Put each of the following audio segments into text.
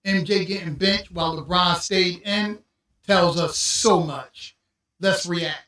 MJ getting benched while LeBron stayed in tells us so much. Let's react.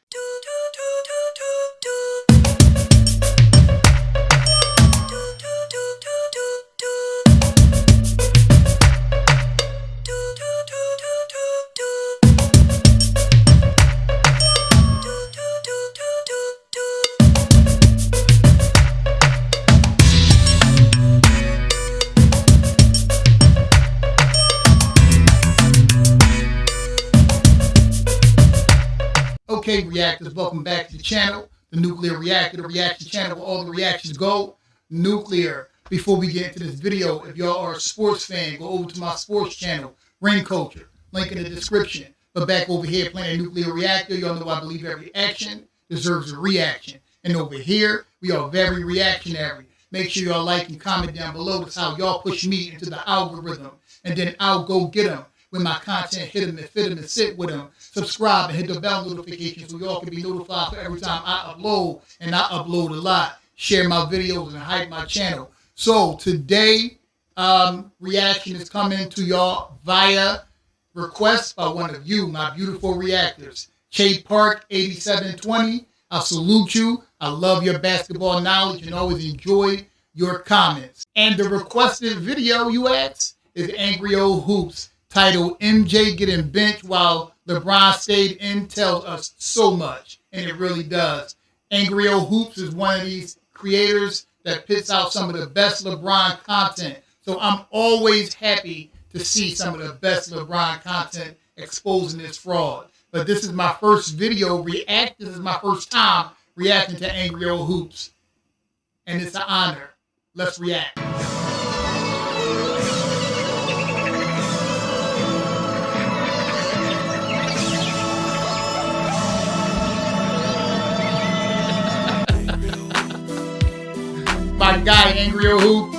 Okay, reactors, welcome back to the channel, the Nuclear Reactor, the reaction channel where all the reactions go nuclear. Before we get into this video, if y'all are a sports fan, go over to my sports channel, Ring Culture, link in the description. But back over here playing Nuclear Reactor, y'all know I believe every action deserves a reaction. And over here, we are very reactionary. Make sure y'all like and comment down below. That's how y'all push me into the algorithm. And then I'll go get them. When my content hit them and fit them and sit with them, subscribe and hit the bell notification so y'all can be notified for every time I upload, and I upload a lot. Share my videos and hype my channel. So today, reaction is coming to y'all via request by one of you, my beautiful reactors. Che Park 8720, I salute you. I love your basketball knowledge and always enjoy your comments. And the requested video you asked is Angry Old Hoops. Titled MJ getting benched while LeBron stayed in tells us so much, and it really does. Angry Old Hoops is one of these creators that puts out some of the best LeBron content. So I'm always happy to see some of the best LeBron content exposing this fraud. But this is my first video react. This is my first time reacting to Angry Old Hoops. And it's an honor. Let's react. My guy, Angry Old Hoops.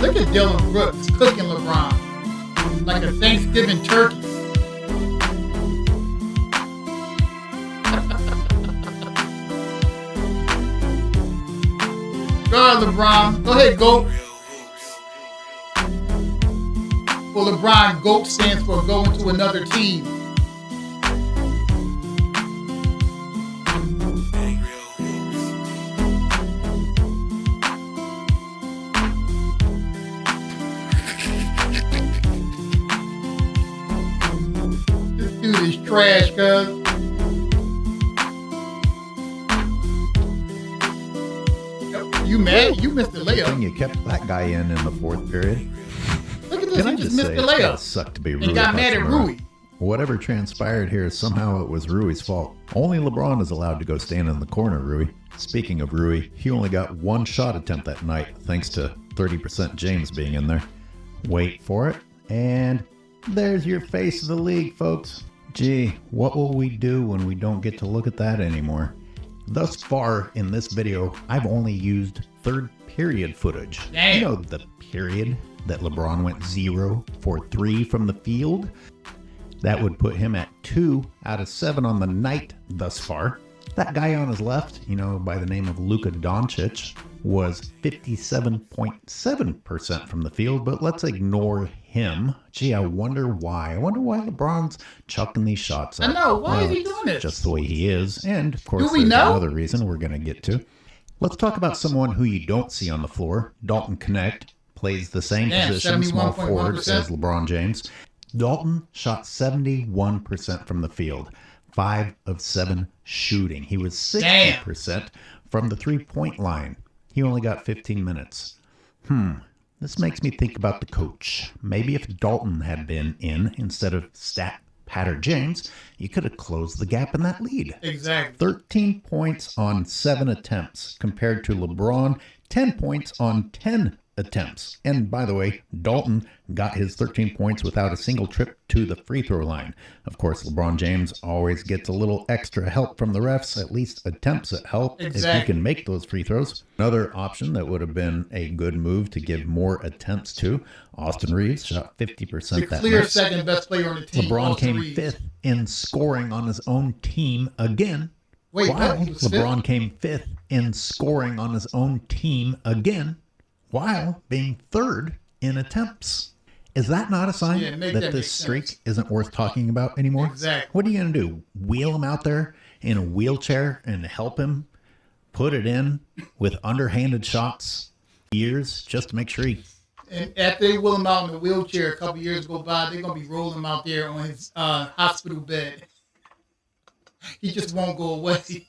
Look at Dylan Brooks cooking LeBron like a Thanksgiving turkey. Go ahead, LeBron. Go ahead, GOAT. For LeBron, GOAT stands for going to another team. Is trash, cuz. You mad? You missed the layup. You kept that guy in the fourth period. Look at this. He just missed the layup. Sucked to be Rui. And got mad at Rui. Whatever transpired here, somehow it was Rui's fault. Only LeBron is allowed to go stand in the corner, Rui. Speaking of Rui, he only got one shot attempt that night, thanks to 30% James being in there. Wait for it, and there's your face of the league, folks. Gee, what will we do when we don't get to look at that anymore? Thus far in this video, I've only used third period footage. Damn. You know, the period that LeBron went 0 for 3 from the field? That would put him at 2 out of 7 on the night thus far. That guy on his left, you know, by the name of Luka Doncic, was 57.7% from the field, but let's ignore him. Gee, I wonder why. I wonder why LeBron's chucking these shots up. I know. Why is he doing this? Just the way he is. And, of course, Do we there's know? another reason we're going to get to. Let's talk about someone who you don't see on the floor. Dalton Connect plays the same position, small forward, as LeBron James. Dalton shot 71% from the field. 5 of 7 shooting. He was 60% from the three-point line. He only got 15 minutes. This makes me think about the coach. Maybe if Dalton had been in instead of stat patter James, you could have closed the gap in that lead. Exactly. 13 points on 7 attempts compared to LeBron, 10 points on 10 attempts. And by the way, Dalton got his 13 points without a single trip to the free throw line. Of course, LeBron James always gets a little extra help from the refs, at least attempts at help, if he can make those free throws. Another option that would have been a good move to give more attempts to, Austin Reeves shot 50% that clear night. second best player on the team. LeBron Austin came Reeves. 5th in scoring on his own team again. Wait, Wow. what? He was LeBron fifth? came 5th in scoring on his own team again. while being third in attempts. Is that not a sign that this streak isn't worth talking about anymore? Exactly. What are you going to do? Wheel him out there in a wheelchair and help him put it in with underhanded shots years just to make sure he... And after they wheel him out in a wheelchair, a couple years go by, they're going to be rolling him out there on his hospital bed. He just won't go away.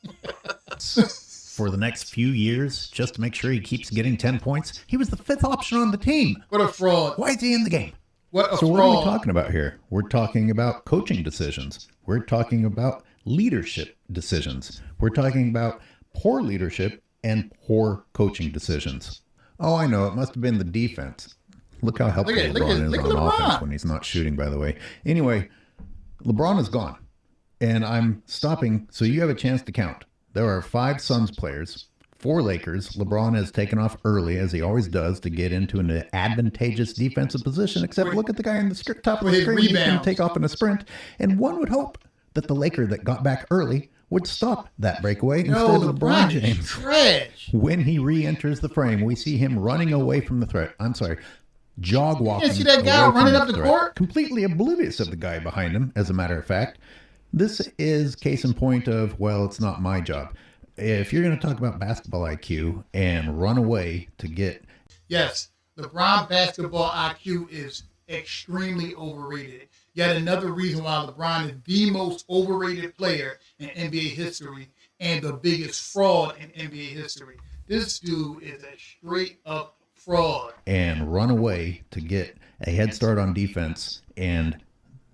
For the next few years, just to make sure he keeps getting 10 points. He was the 5th option on the team. What a fraud. Why is he in the game? What a So fraud. what are we talking about here? We're talking about coaching decisions. We're talking about leadership decisions. We're talking about poor leadership and poor coaching decisions. Oh, I know. It must have been the defense. Look how helpful LeBron is on offense when he's not shooting, by the way. Anyway, LeBron is gone. And I'm stopping so you have a chance to count. There are 5 Suns players, 4 Lakers. LeBron has taken off early, as he always does, to get into an advantageous defensive position, except look at the guy in the top of the screen. He can take off in a sprint. And one would hope that the Laker that got back early would stop that breakaway instead of LeBron James. Trash. When he re-enters the frame, we see him running away from the threat. I'm sorry, jog walking. You see that guy running up the court? Completely oblivious of the guy behind him, as a matter of fact. This is case in point of, well, it's not my job. If you're going to talk about basketball IQ and run away to get... Yes, LeBron basketball IQ is extremely overrated. Yet another reason why LeBron is the most overrated player in NBA history and the biggest fraud in NBA history. This dude is a straight up fraud. And run away to get a head start on defense, and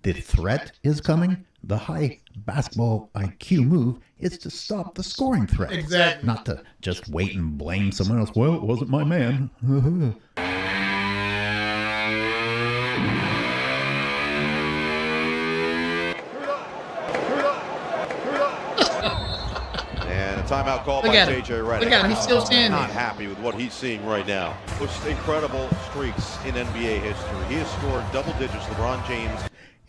the threat is coming. The high basketball IQ move is to stop the scoring threat. Exactly. Not to just wait and blame someone else. Well, it wasn't my man. And a timeout called by J.J. Redick. Look at him. He's still standing. Not happy with what he's seeing right now. Just incredible streaks in NBA history. He has scored double digits. LeBron James.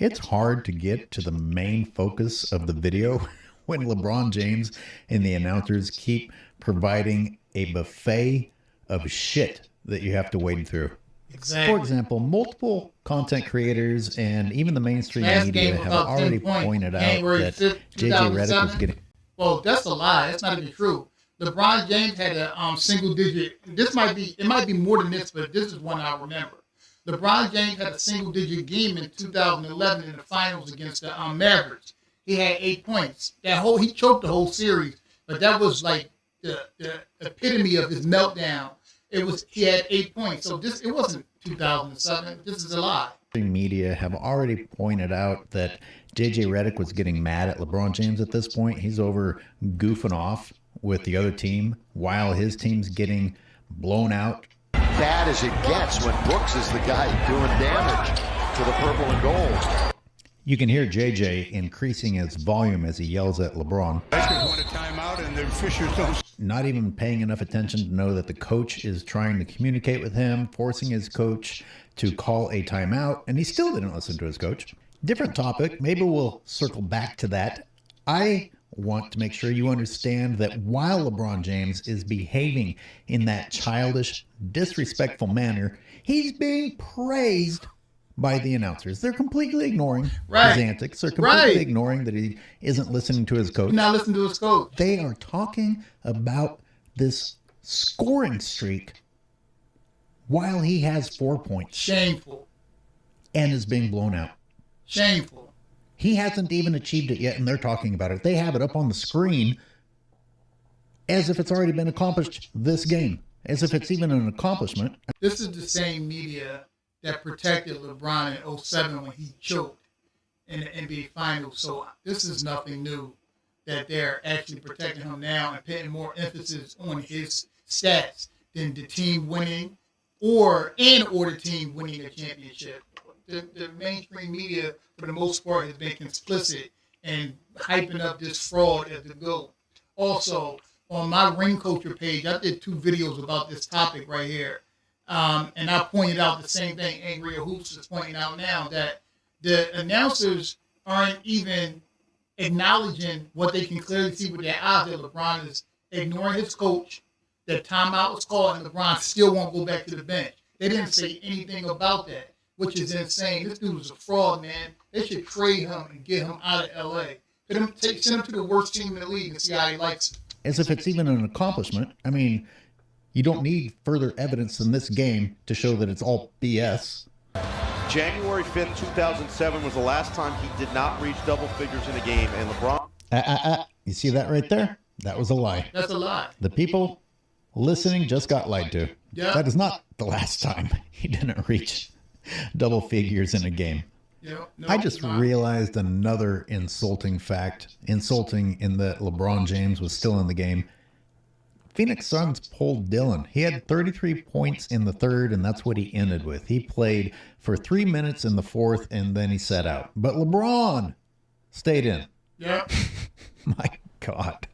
It's hard to get to the main focus of the video when LeBron James and the announcers keep providing a buffet of shit that you have to wade through. Exactly. For example, multiple content creators and even the mainstream media have already pointed out that J.J. Redick was getting... Well, that's a lie. That's not even true. LeBron James had a single digit. It might be more than this, but this is one I remember. LeBron James had a single-digit game in 2011 in the finals against the Mavericks. He had 8 points. He choked the whole series, but that was like the epitome of his meltdown. He had 8 points. So it wasn't 2007. This is a lie. Media have already pointed out that J.J. Redick was getting mad at LeBron James at this point. He's over goofing off with the other team while his team's getting blown out. Bad as it gets when Brooks is the guy doing damage to the purple and gold. You can hear JJ increasing his volume as he yells at LeBron. Not even paying enough attention to know that the coach is trying to communicate with him, forcing his coach to call a timeout, and he still didn't listen to his coach. Different topic. Maybe we'll circle back to that. I want to make sure you understand that while LeBron James is behaving in that childish, disrespectful manner, he's being praised by the announcers. They're completely ignoring his antics. They're completely ignoring that he isn't listening to his coach. Not listening to his coach. They are talking about this scoring streak while he has 4 points. Shameful. And is being blown out. Shameful. He hasn't even achieved it yet, and they're talking about it. They have it up on the screen as if it's already been accomplished this game, as if it's even an accomplishment. This is the same media that protected LeBron in 2007 when he choked in the NBA Finals. So this is nothing new that they're actually protecting him now and putting more emphasis on his stats than the team winning or the team winning a championship. The mainstream media, for the most part, has been complicit in hyping up this fraud as the GOAT. Also, on my Ring Culture page, I did 2 videos about this topic right here. And I pointed out the same thing Angry Hoops is pointing out now, that the announcers aren't even acknowledging what they can clearly see with their eyes, that LeBron is ignoring his coach, that timeout was called and LeBron still won't go back to the bench. They didn't say anything about that, which is insane. This dude was a fraud, man. They should trade him and get him out of L.A. Send him to the worst team in the league and see how he likes it. As if it's even an accomplishment. I mean, you don't need further evidence than this game to show that it's all BS. January 5th, 2007 was the last time he did not reach double figures in a game, and LeBron... You see that right there? That was a lie. That's a lie. The people listening just got lied to. Yeah. That is not the last time he didn't reach double figures in a game. Yeah, no, I just realized another insulting fact. Insulting in that LeBron James was still in the game. Phoenix Suns pulled Dillon. He had 33 points in the third, and that's what he ended with. He played for 3 minutes in the fourth, and then he sat out. But LeBron stayed in. Yeah. My God.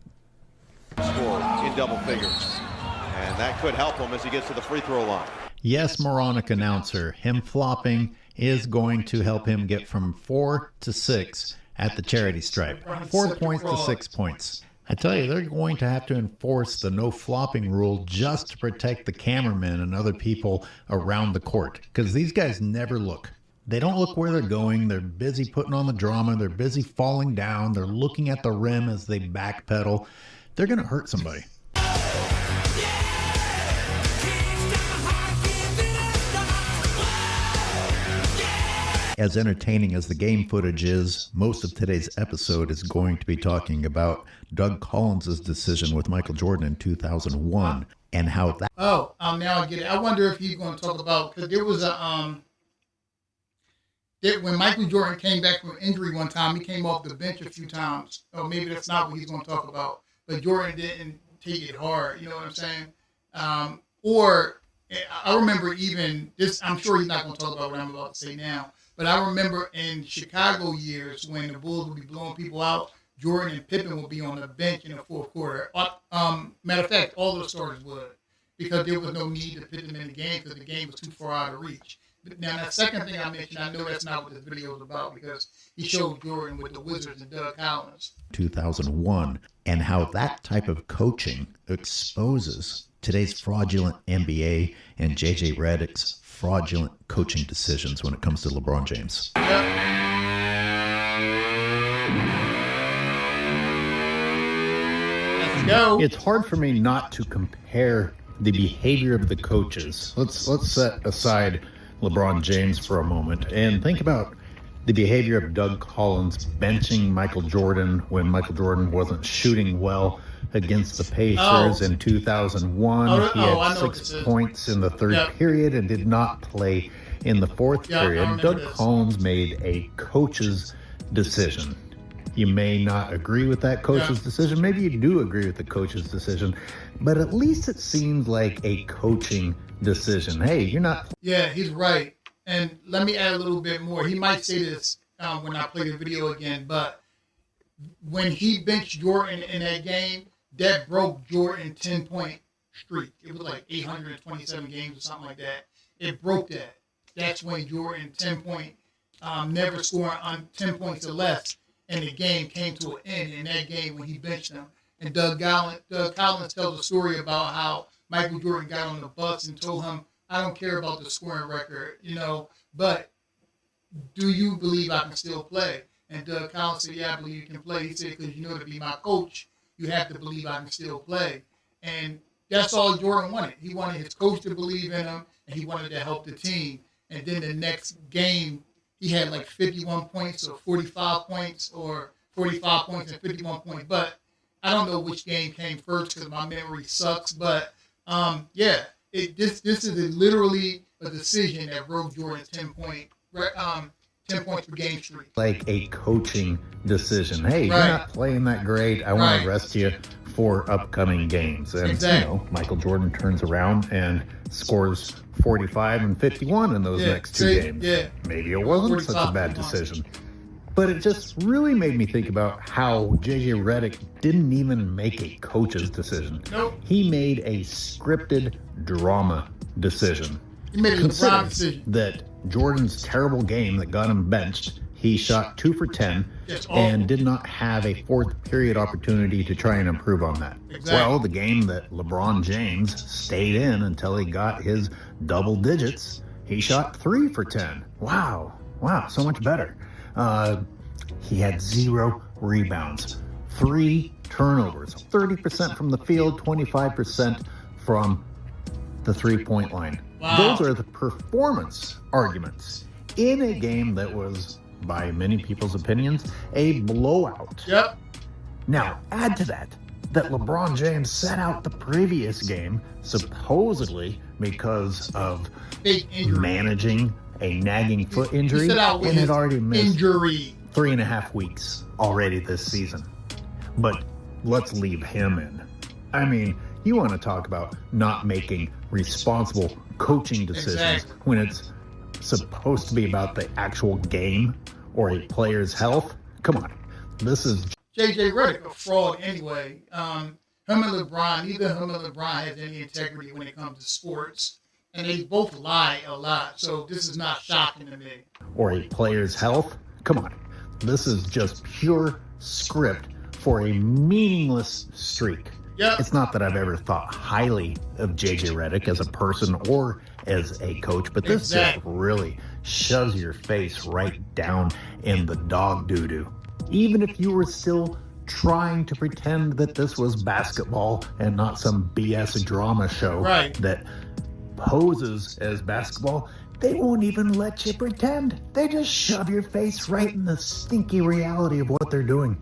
Scored in double figures. And that could help him as he gets to the free throw line. Yes, moronic announcer. Him flopping is going to help him get from 4 to 6 at the charity stripe. 4 points to 6 points. I tell you, they're going to have to enforce the no flopping rule just to protect the cameramen and other people around the court. Because these guys never look. They don't look where they're going. They're busy putting on the drama. They're busy falling down. They're looking at the rim as they backpedal. They're going to hurt somebody. As entertaining as the game footage is, most of today's episode is going to be talking about Doug Collins' decision with Michael Jordan in 2001 and how that... now I get it. I wonder if he's going to talk about, because there was a... when Michael Jordan came back from injury one time, he came off the bench a few times. Or maybe that's not what he's going to talk about. But Jordan didn't take it hard. You know what I'm saying? Or I remember even this. I'm sure he's not going to talk about what I'm about to say now. But I remember in Chicago years when the Bulls would be blowing people out, Jordan and Pippen would be on the bench in the fourth quarter. Matter of fact, all the starters would, because there was no need to put them in the game because the game was too far out of reach. Now, that second thing I mentioned, I know that's not what this video is about because he showed Jordan with the Wizards and Doug Collins. 2001, and how that type of coaching exposes today's fraudulent NBA and J.J. Redick's fraudulent coaching decisions when it comes to LeBron James. Yep. Let's go. It's hard for me not to compare the behavior of the coaches. Let's set aside LeBron James for a moment and think about the behavior of Doug Collins benching Michael Jordan when Michael Jordan wasn't shooting well against the Pacers in 2001. He had 6 points in the third period and did not play in the fourth period. Doug Collins made a coach's decision. You may not agree with that coach's decision. Maybe you do agree with the coach's decision, but at least it seems like a coaching decision. Hey, you're not... Yeah, he's right. And let me add a little bit more. He might say this when I play the video again, but when he benched Jordan in that game, that broke Jordan's 10-point streak. It was like 827 games or something like that. It broke that. That's when Jordan 10-point, never scoring on 10 points or less, and the game came to an end in that game when he benched him. And Doug Collins tells a story about how Michael Jordan got on the bus and told him, I don't care about the scoring record, but do you believe I can still play? And Doug Collins said, yeah, I believe you can play. He said, because to be my coach, you have to believe I can still play. And that's all Jordan wanted. He wanted his coach to believe in him, and he wanted to help the team. And then the next game, he had like 51 points or 45 points or 45 points and 51 points. But I don't know which game came first because my memory sucks. But, this is literally a decision that broke Jordan's 10 points per game streak. Like a coaching decision. Hey, you're not playing that great. I want to rest you for upcoming games. And, Michael Jordan turns around and scores 45 and 51 in those next two games. Yeah. Maybe it wasn't such a bad decision. But it just really made me think about how J.J. Redick didn't even make a coach's decision. Nope. He made a scripted drama decision. He made a LeBron decision. That Jordan's terrible game that got him benched He shot 2 for 10 and did not have a fourth period opportunity to try and improve on that. Exactly. Well, the game that LeBron James stayed in until he got his double digits, he shot 3 for 10. Wow, so much better. He had 0 rebounds, 3 turnovers, 30% from the field, 25% from the three-point line. Wow. Those are the performance arguments in a game that was, by many people's opinions, a blowout. Yep. Now, add to that LeBron James sat out the previous game, supposedly because of Big injury. managing a nagging foot injury, He sat out with and his had already missed injury. 3.5 weeks already this season. But let's leave him in. I mean, you want to talk about not making responsible coaching decisions Exactly. when it's supposed to be about the actual game or a player's health? Come on. This is JJ Redick, a fraud anyway. Him and LeBron, neither him and LeBron has any integrity when it comes to sports. And they both lie a lot. So this is not shocking to me. or a player's health. Come on. This is just pure script for a meaningless streak. Yep. It's not that I've ever thought highly of JJ Redick as a person or as a coach, but this Exactly. just really shoves your face right down in the dog doo-doo. Even if you were still trying to pretend that this was basketball and not some BS drama show Right. that poses as basketball, they won't even let you pretend. They just shove your face right in the stinky reality of what they're doing.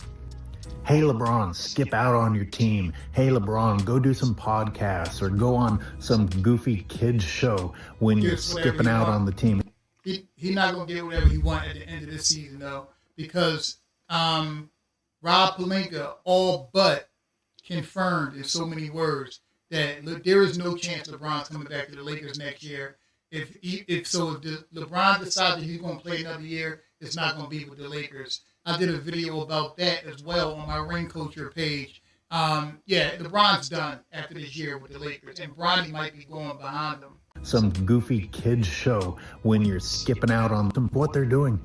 Hey, LeBron, skip out on your team. Hey, LeBron, go do some podcasts or go on some goofy kids show when you're Yes, whatever skipping you out want. on the team. He's not going to get whatever he wants at the end of this season, though, because Rob Pelinka all but confirmed in so many words that there is no chance LeBron's coming back to the Lakers next year. If LeBron decides that he's going to play another year, it's not going to be with the Lakers. I did a video about that as well on my Ring Culture page. LeBron's done after this year with the Lakers, and Bronny might be going behind them. Some goofy kids show when you're skipping out on them, what they're doing.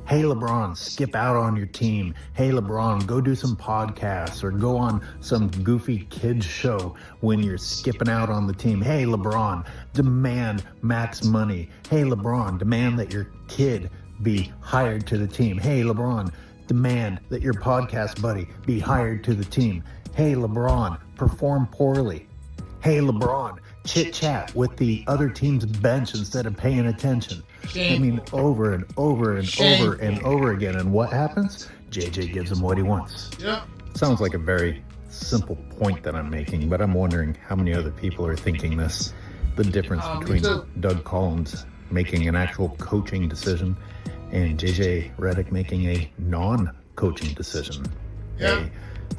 Hey, LeBron, skip out on your team. Hey, LeBron, go do some podcasts or go on some goofy kids show when you're skipping out on the team. Hey, LeBron, demand max money. Hey, LeBron, demand that your kid be hired to the team. Hey, LeBron, demand that your podcast buddy be hired to the team. Hey, LeBron, perform poorly. Hey, LeBron, chit-chat with the other team's bench instead of paying attention. Shameful. I mean, over and over and Shameful. over and over again. And what happens? JJ gives him what he wants. Yep. Sounds like a very simple point that I'm making, but I'm wondering how many other people are thinking this. The difference Me between too. Doug Collins making an actual coaching decision and JJ Redick making a non-coaching decision. Yeah.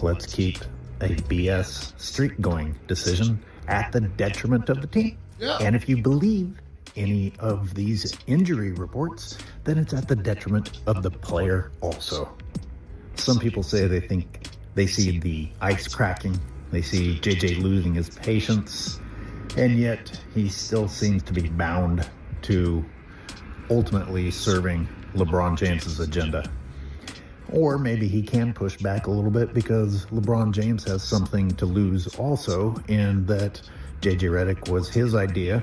Let's keep a BS streak going decision at the detriment of the team. Yeah. And if you believe any of these injury reports, then it's at the detriment of the player also. Some people say they think they see the ice cracking, they see JJ losing his patience, and yet he still seems to be bound to ultimately serving LeBron James's agenda. Or maybe he can push back a little bit because LeBron James has something to lose also, in that JJ Redick was his idea,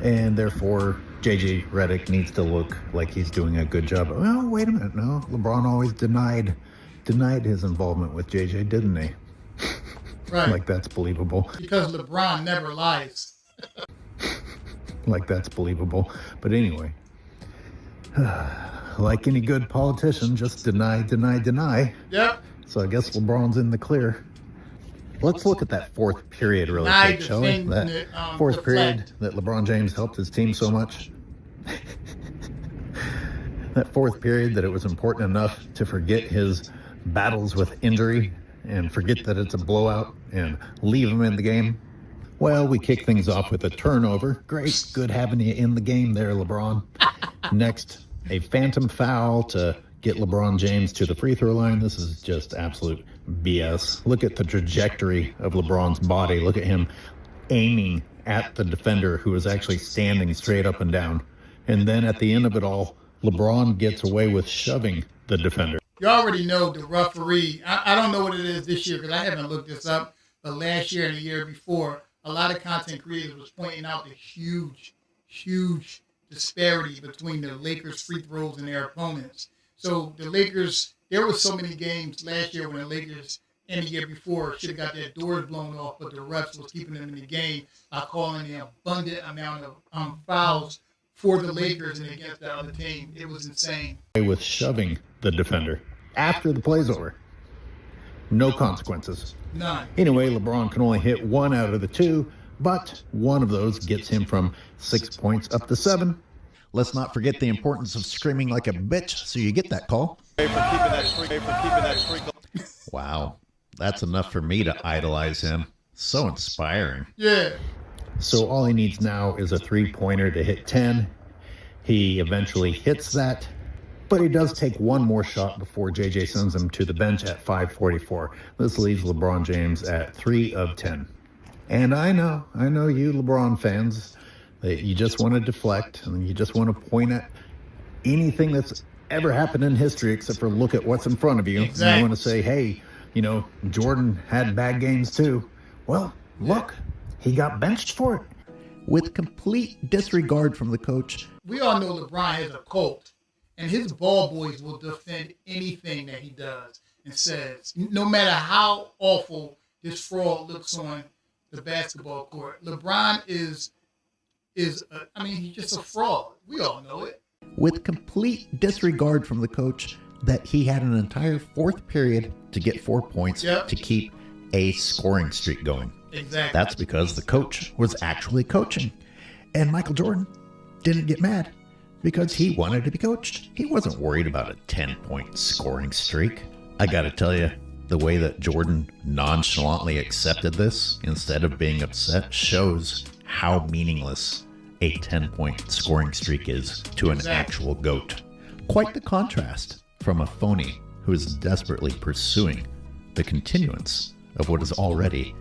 and therefore JJ Redick needs to look like he's doing a good job. Well, wait a minute, no, LeBron always denied his involvement with JJ, didn't he? Right. Like that's believable. Because LeBron never lies. Like that's believable. But anyway, like any good politician, just deny. Yep. So I guess LeBron's in the clear. Let's look at that fourth period really Deny quick, shall we? defending That it, fourth deflect. period that LeBron James helped his team so much. That fourth period that it was important enough to forget his battles with injury and forget that it's a blowout and leave him in the game. Well, we kick things off with a turnover. Great, good having you in the game there, LeBron. Next, a phantom foul to get LeBron James to the free throw line. This is just absolute BS. Look at the trajectory of LeBron's body. Look at him aiming at the defender who was actually standing straight up and down. And then at the end of it all, LeBron gets away with shoving the defender. You already know the referee. I don't know what it is this year because I haven't looked this up. But last year and the year before, a lot of content creators was pointing out the huge disparity between the Lakers' free throws and their opponents. So the Lakers, there were so many games last year when the Lakers and the year before should have got their doors blown off, but the refs was keeping them in the game by calling the abundant amount of fouls for the Lakers and against the other team. It was insane. With shoving the defender after the play's over. No consequences. None. Anyway, LeBron can only hit 1 out of the 2, but one of those gets him from 6 points up to 7. Let's not forget the importance of screaming like a bitch so you get that call. Wow, that's enough for me to idolize him. So inspiring. Yeah. So all he needs now is a 3-pointer to hit 10. He eventually hits that, but he does take one more shot before JJ sends him to the bench at 5:44. This leaves LeBron James at 3 of 10. And I know you LeBron fans, that you just want to deflect and you just want to point at anything that's ever happened in history except for look at what's in front of you. Exactly. And you want to say, hey, Jordan had bad games too. Well, look, he got benched for it. With complete disregard from the coach. We all know LeBron has a cult, and his ball boys will defend anything that he does and says, no matter how awful this fraud looks on the basketball court. LeBron is he's just a fraud. We all know it. With complete disregard from the coach that he had an entire fourth period to get 4 points to keep a scoring streak going. Exactly. That's because the coach was actually coaching. And Michael Jordan didn't get mad because he wanted to be coached. He wasn't worried about a 10-point scoring streak. I gotta tell you, the way that Jordan nonchalantly accepted this instead of being upset shows how meaningless a 10-point scoring streak is to an actual GOAT. Quite the contrast from a phony who is desperately pursuing the continuance of what is already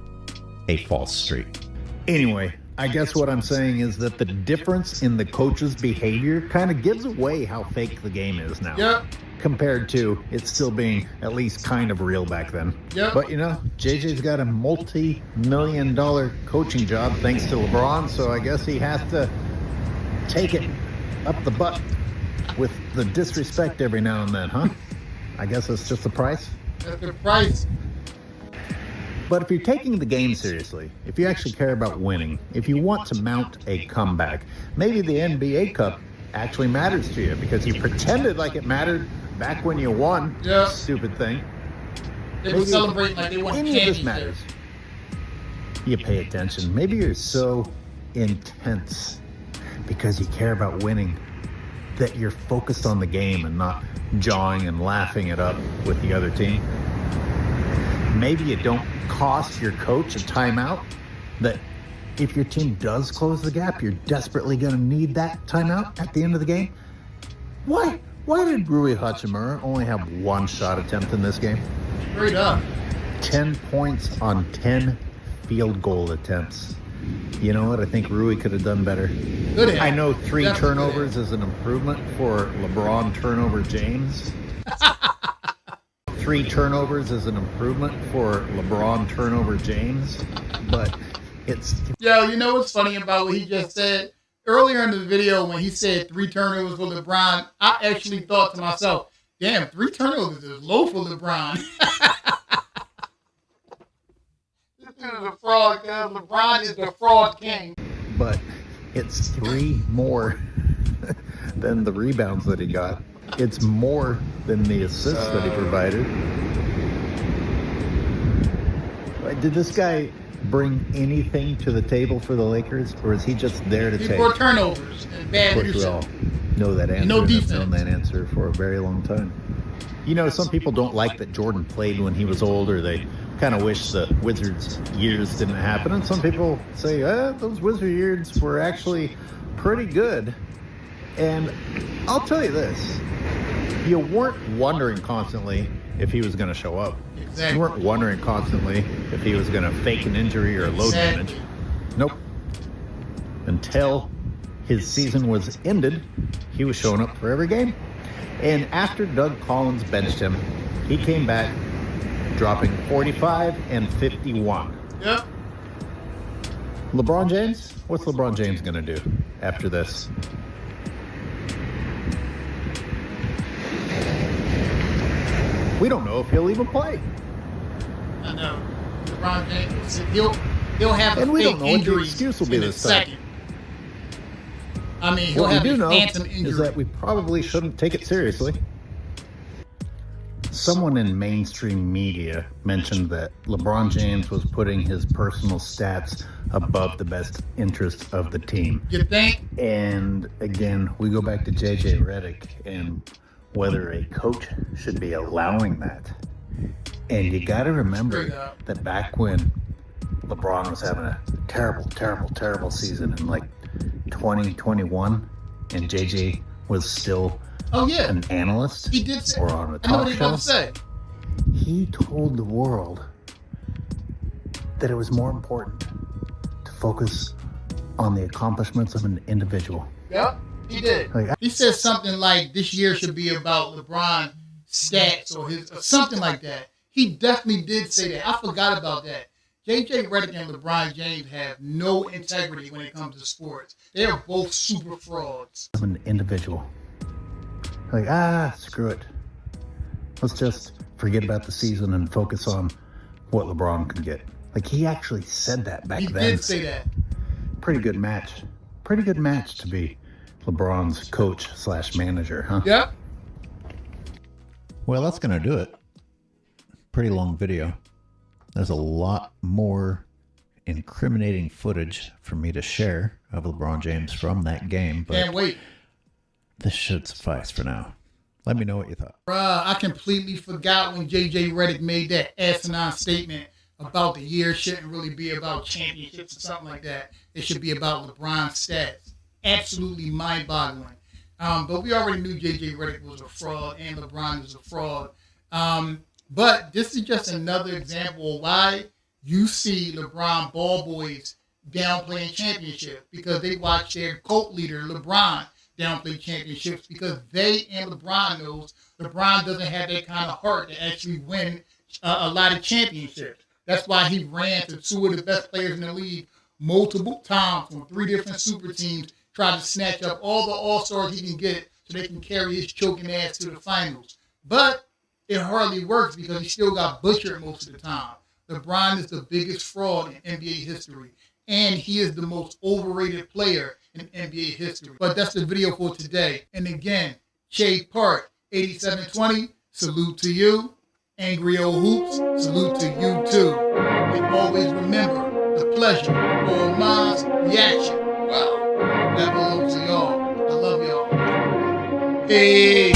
a false streak. Anyway, I guess what I'm saying is that the difference in the coach's behavior kind of gives away how fake the game is now. Yep. Compared to it still being at least kind of real back then. Yep. But JJ's got a multi-million-dollar coaching job thanks to LeBron, so I guess he has to take it up the butt with the disrespect every now and then, huh? I guess that's just the price. That's the price. But if you're taking the game seriously, if you actually care about winning, if you want to mount a comeback, maybe the NBA Cup actually matters to you because you pretended like it mattered back when you won. Yeah. Stupid thing. They were celebrating like they won any of this candy. matters. You pay attention. Maybe you're so intense because you care about winning that you're focused on the game and not jawing and laughing it up with the other team. Maybe you don't cost your coach a timeout, that if your team does close the gap, you're desperately going to need that timeout at the end of the game. Why did Rui Hachimura only have one shot attempt in this game? Straight up. 10 points on 10 field goal attempts. You know what? I think Rui could have done better. Good. I know 3 Definitely turnovers is an improvement for LeBron turnover James. 3 turnovers is an improvement for LeBron turnover James, but it's... Yo, you know what's funny about what he just said? Earlier in the video when he said 3 turnovers for LeBron, I actually thought to myself, damn, 3 turnovers is low for LeBron. This dude is a fraud, because LeBron is the fraud king. But it's 3 more than the rebounds that he got. It's more than the assists that he provided. Did this guy bring anything to the table for the Lakers, or is he just there to take? 4 turnovers and bad Of course, we all leadership. know that answer. No and defense. I've known that answer for a very long time. Some people don't like that Jordan played when he was older. They kind of wish the Wizards years didn't happen. And some people say, those Wizard years were actually pretty good. And I'll tell you this. You weren't wondering constantly if he was going to show up. Exactly. You weren't wondering constantly if he was going to fake an injury or load manage. Nope. Until his season was ended, he was showing up for every game. And after Doug Collins benched him, he came back dropping 45 and 51. Yep. LeBron James? What's LeBron James going to do after this? We don't know if he'll even play. I know. LeBron James, he'll have a and we fake don't know what the injury excuse will be in a this time. second. I mean, he'll What we have do a know phantom injury. is that we probably shouldn't take it seriously. Someone in mainstream media mentioned that LeBron James was putting his personal stats above the best interest of the team. You think? And again, we go back to JJ Redick and whether a coach should be allowing that. And you got to remember that back when LeBron was having a terrible season in like 2021, and JJ was still an analyst he did say, or on a I know what talk he show, about to say. he told the world that it was more important to focus on the accomplishments of an individual. Yep, he did. He said something like this year should be about LeBron stats or something like that. He definitely did say that. I forgot about that. JJ Redick and LeBron James have no integrity when it comes to sports. They are both super frauds. Of an individual. Screw it. Let's just forget about the season and focus on what LeBron can get. Like, he actually said that back then. He did say that. Pretty good match. Pretty good match to be LeBron's coach / manager, huh? Yep. Well, that's going to do it. Pretty long video. There's a lot more incriminating footage for me to share of LeBron James from that game, but can't wait. This should suffice for now. Let me know what you thought. I completely forgot when JJ Redick made that asinine statement about the year shouldn't really be about championships or something like that. It should be about LeBron's stats. Absolutely mind-boggling. But we already knew JJ Redick was a fraud and LeBron was a fraud. But this is just another example of why you see LeBron ball boys downplaying championships, because they watch their cult leader, LeBron, downplay championships, because they and LeBron knows LeBron doesn't have that kind of heart to actually win a lot of championships. That's why he ran to two of the best players in the league multiple times from 3 different super teams, tried to snatch up all the all-stars he can get so they can carry his choking ass to the finals. But it hardly works because he still got butchered most of the time. LeBron is the biggest fraud in NBA history, and he is the most overrated player in NBA history. But that's the video for today. And again, Shade Park, 8720, salute to you. Angry Old Hoops, salute to you too. And always remember, the pleasure, all mine's reaction. Wow, that belongs to y'all. I love y'all. Hey.